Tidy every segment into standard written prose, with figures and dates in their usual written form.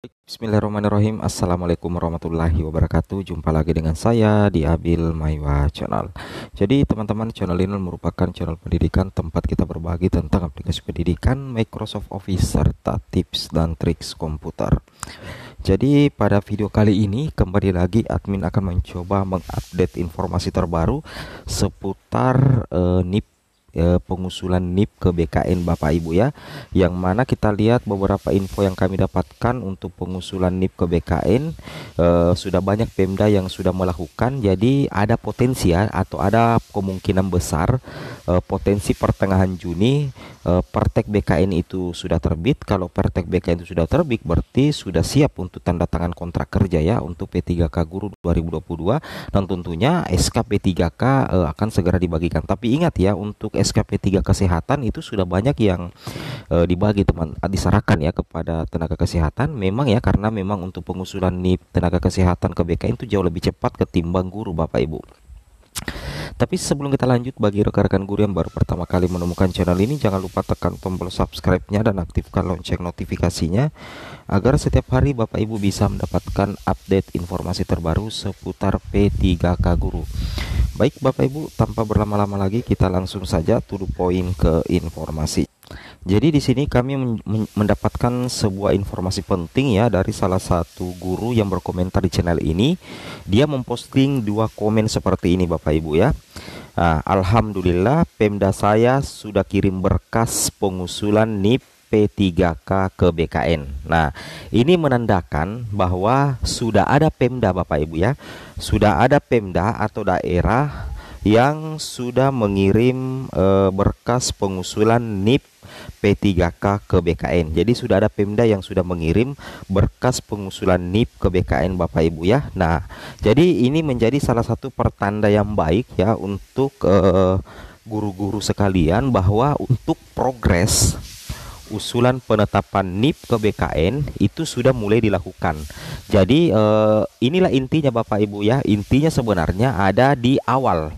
Bismillahirrahmanirrahim. Assalamualaikum warahmatullahi wabarakatuh. Jumpa lagi dengan saya di Abil Maiwa Channel. Jadi teman-teman, channel ini merupakan channel pendidikan tempat kita berbagi tentang aplikasi pendidikan, Microsoft Office, serta tips dan triks komputer. Jadi pada video kali ini kembali lagi admin akan mencoba mengupdate informasi terbaru seputar NIP, pengusulan NIP ke BKN Bapak Ibu ya, yang mana kita lihat beberapa info yang kami dapatkan untuk pengusulan NIP ke BKN. Sudah banyak Pemda yang sudah melakukan, jadi ada potensi ya, atau ada kemungkinan besar potensi pertengahan Juni Pertek BKN itu sudah terbit. Kalau Pertek BKN itu sudah terbit, berarti sudah siap untuk tanda tangan kontrak kerja ya untuk P3K Guru 2022, dan tentunya SK P3K akan segera dibagikan. Tapi ingat ya, untuk SKP 3 kesehatan itu sudah banyak yang dibagi diserahkan ya kepada tenaga kesehatan. Memang ya, karena memang untuk pengusulan NIP tenaga kesehatan ke BKN itu jauh lebih cepat ketimbang guru Bapak Ibu. Tapi sebelum kita lanjut, bagi rekan-rekan guru yang baru pertama kali menemukan channel ini, jangan lupa tekan tombol subscribe-nya dan aktifkan lonceng notifikasinya agar setiap hari Bapak Ibu bisa mendapatkan update informasi terbaru seputar P3K Guru. Baik Bapak Ibu, tanpa berlama-lama lagi kita langsung saja to the point ke informasi. Jadi di sini kami mendapatkan sebuah informasi penting ya dari salah satu guru yang berkomentar di channel ini. Dia memposting dua komen seperti ini Bapak Ibu ya. Alhamdulillah, Pemda saya sudah kirim berkas pengusulan NIP P3K ke BKN. Nah, ini menandakan bahwa sudah ada Pemda Bapak Ibu ya. Sudah ada Pemda atau daerah yang sudah mengirim berkas pengusulan NIP P3K ke BKN. Jadi sudah ada Pemda yang sudah mengirim berkas pengusulan NIP ke BKN Bapak Ibu ya. Nah, jadi ini menjadi salah satu pertanda yang baik ya untuk guru-guru sekalian, bahwa untuk progres usulan penetapan NIP ke BKN itu sudah mulai dilakukan. Jadi inilah intinya Bapak Ibu ya. Intinya sebenarnya ada di awal,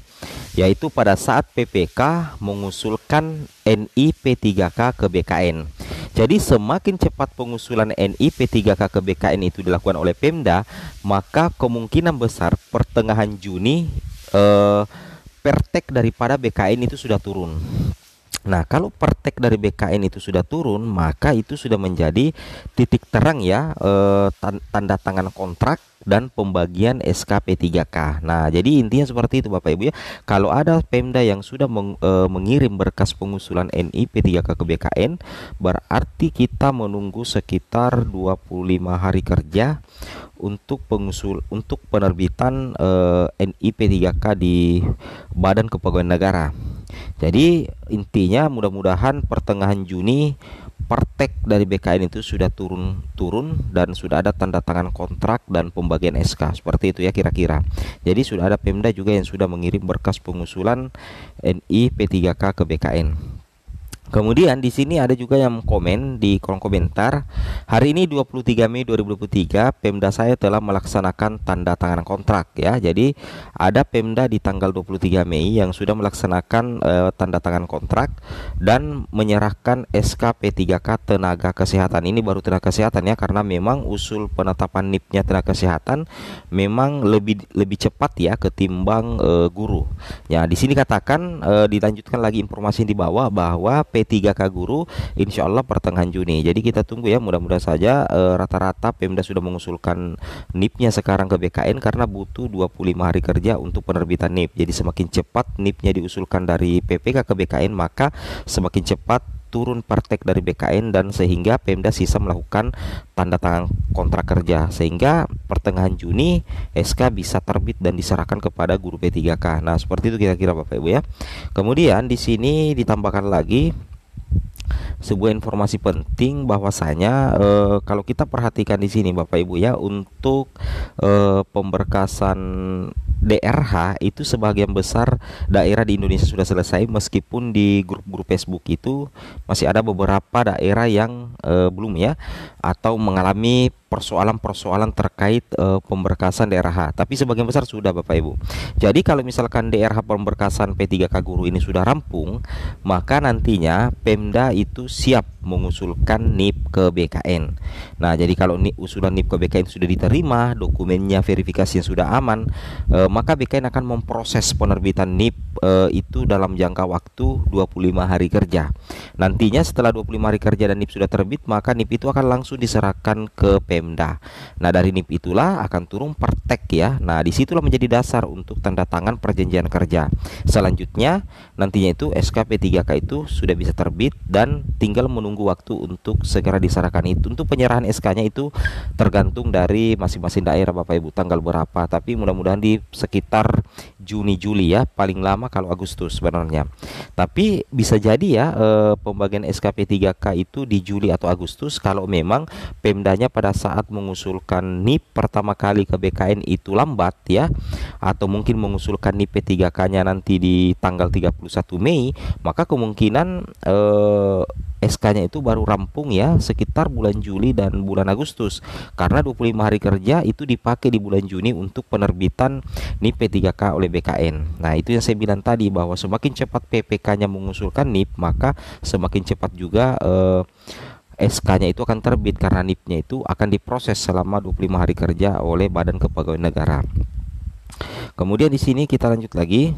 yaitu pada saat PPK mengusulkan NI P3K ke BKN. Jadi semakin cepat pengusulan NI P3K ke BKN itu dilakukan oleh Pemda, maka kemungkinan besar pertengahan Juni pertek daripada BKN itu sudah turun. Nah, kalau pertek dari BKN itu sudah turun, maka itu sudah menjadi titik terang ya, tanda tangan kontrak dan pembagian SKP 3K. Nah, jadi intinya seperti itu Bapak Ibu ya. Kalau ada Pemda yang sudah mengirim berkas pengusulan NI P3K ke BKN, berarti kita menunggu sekitar 25 hari kerja untuk penerbitan NI P3K di Badan Kepegawaian Negara. Jadi intinya mudah-mudahan pertengahan Juni pertek dari BKN itu sudah turun dan sudah ada tanda tangan kontrak dan pembagian SK, seperti itu ya kira-kira. Jadi sudah ada Pemda juga yang sudah mengirim berkas pengusulan NI P3K ke BKN. Kemudian di sini ada juga yang komen di kolom komentar, hari ini 23 Mei 2023 Pemda saya telah melaksanakan tanda tangan kontrak ya. Jadi ada Pemda di tanggal 23 Mei yang sudah melaksanakan tanda tangan kontrak dan menyerahkan SK P3K tenaga kesehatan. Ini baru tenaga kesehatan ya, karena memang usul penetapan NIP-nya tenaga kesehatan memang lebih cepat ya ketimbang guru. Ya, di sini katakan dilanjutkan lagi informasi di bawah bahwa P3K Guru insya Allah pertengahan Juni. Jadi kita tunggu ya, mudah-mudahan saja rata-rata Pemda sudah mengusulkan NIP-nya sekarang ke BKN, karena butuh 25 hari kerja untuk penerbitan NIP. Jadi semakin cepat NIP-nya diusulkan dari PPK ke BKN, maka semakin cepat turun pertek dari BKN, dan sehingga Pemda sisa melakukan tanda tangan kontrak kerja, sehingga pertengahan Juni SK bisa terbit dan diserahkan kepada guru P3K. Nah, seperti itu kira-kira Bapak Ibu ya. Kemudian di sini ditambahkan lagi sebuah informasi penting, bahwasanya kalau kita perhatikan di sini Bapak Ibu ya, untuk pemberkasan DRH itu sebagian besar daerah di Indonesia sudah selesai, meskipun di grup-grup Facebook itu masih ada beberapa daerah yang belum ya. atau mengalami persoalan-persoalan terkait pemberkasan DRH. Tapi sebagian besar sudah Bapak Ibu. Jadi kalau misalkan DRH pemberkasan P3K guru ini sudah rampung, maka nantinya Pemda itu siap mengusulkan NIP ke BKN. Nah, jadi kalau usulan NIP ke BKN sudah diterima, dokumennya verifikasinya sudah aman, maka BKN akan memproses penerbitan NIP itu dalam jangka waktu 25 hari kerja. Nantinya setelah 25 hari kerja dan NIP sudah terbit, maka NIP itu akan langsung diserahkan ke Pemda. Nah, dari NIP itulah akan turun pertek ya. Nah, disitulah menjadi dasar untuk tanda tangan perjanjian kerja. Selanjutnya nantinya itu SK P3K itu sudah bisa terbit dan tinggal menunggu waktu untuk segera diserahkan. Itu untuk penyerahan SK-nya itu tergantung dari masing-masing daerah Bapak Ibu tanggal berapa, tapi mudah-mudahan di sekitar Juni Juli ya, paling lama kalau Agustus sebenarnya. Tapi bisa jadi ya pembagian SK P3K itu di Juli atau Agustus kalau memang Pemdanya pada saat mengusulkan NIP pertama kali ke BKN itu lambat ya, atau mungkin mengusulkan NIP P3K-nya nanti di tanggal 31 Mei, maka kemungkinan SK-nya itu baru rampung ya sekitar bulan Juli dan bulan Agustus, karena 25 hari kerja itu dipakai di bulan Juni untuk penerbitan NIP P3K oleh BKN. Nah, itu yang saya bilang tadi, bahwa semakin cepat PPK-nya mengusulkan NIP, maka semakin cepat juga SK-nya itu akan terbit, karena NIP-nya itu akan diproses selama 25 hari kerja oleh Badan Kepegawaian Negara. Kemudian di sini kita lanjut lagi.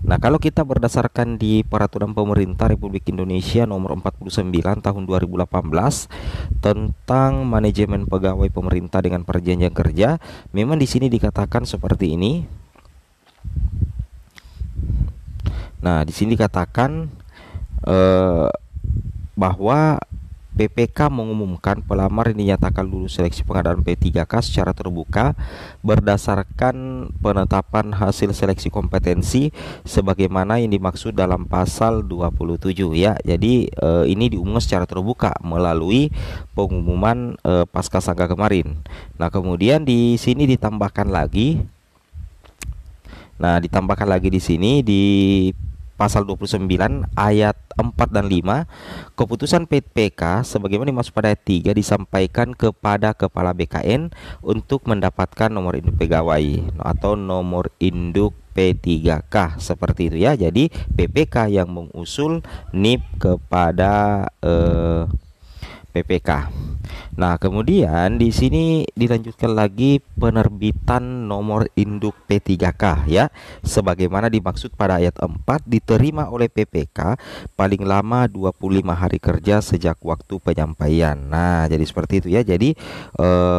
Nah, kalau kita berdasarkan di Peraturan Pemerintah Republik Indonesia Nomor 49 Tahun 2018 tentang manajemen pegawai pemerintah dengan perjanjian kerja, memang di sini dikatakan seperti ini. Nah, di sini dikatakan bahwa PPK mengumumkan pelamar yang dinyatakan lulus seleksi pengadaan P3K secara terbuka berdasarkan penetapan hasil seleksi kompetensi sebagaimana yang dimaksud dalam pasal 27 ya. Jadi ini diumumkan secara terbuka melalui pengumuman Pascasangka kemarin. Nah, kemudian di sini ditambahkan lagi. Nah, ditambahkan lagi di sini di pasal 29 ayat 4 dan 5, keputusan PPK sebagaimana dimaksud pada ayat 3 disampaikan kepada Kepala BKN untuk mendapatkan nomor induk pegawai atau nomor induk P3K seperti itu ya. Jadi PPK yang mengusul NIP kepada PPK. Nah, kemudian di sini dilanjutkan lagi penerbitan nomor induk P3K ya, sebagaimana dimaksud pada ayat 4 diterima oleh PPK paling lama 25 hari kerja sejak waktu penyampaian. Nah, jadi seperti itu ya. Jadi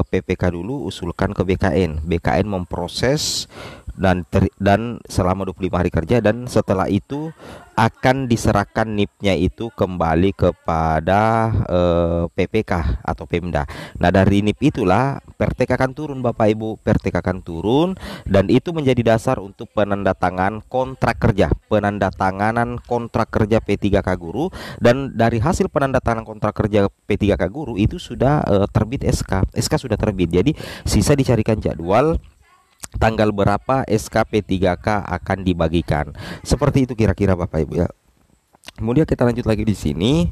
PPK dulu usulkan ke BKN, BKN memproses dan selama 25 hari kerja, dan setelah itu akan diserahkan NIP-nya itu kembali kepada PPK atau Pemda. Nah, dari NIP itulah PRTK akan turun Bapak Ibu, PRTK akan turun, dan itu menjadi dasar untuk penandatangan kontrak kerja, penandatanganan kontrak kerja P3K guru, dan dari hasil penandatanganan kontrak kerja P3K guru itu sudah terbit SK sudah terbit. Jadi sisa dicarikan jadwal tanggal berapa SK P3K akan dibagikan. Seperti itu kira-kira Bapak Ibu ya. Kemudian kita lanjut lagi di sini.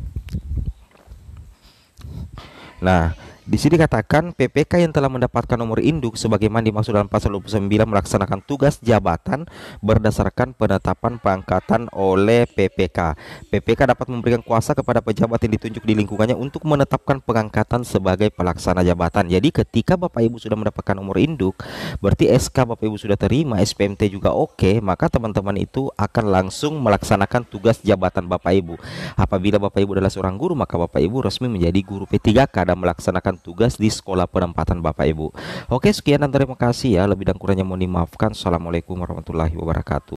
Nah, di sini katakan PPK yang telah mendapatkan nomor induk sebagaimana dimaksud dalam pasal 29 melaksanakan tugas jabatan berdasarkan penetapan pengangkatan oleh PPK. PPK dapat memberikan kuasa kepada pejabat yang ditunjuk di lingkungannya untuk menetapkan pengangkatan sebagai pelaksana jabatan. Jadi ketika Bapak Ibu sudah mendapatkan nomor induk, berarti SK Bapak Ibu sudah terima, SPMT juga oke, maka teman-teman itu akan langsung melaksanakan tugas jabatan Bapak Ibu. Apabila Bapak Ibu adalah seorang guru, maka Bapak Ibu resmi menjadi guru P3K dan melaksanakan tugas di sekolah penempatan Bapak Ibu. Oke, sekian dan terima kasih ya. Lebih dan kurangnya mohon dimaafkan. Assalamualaikum warahmatullahi wabarakatuh.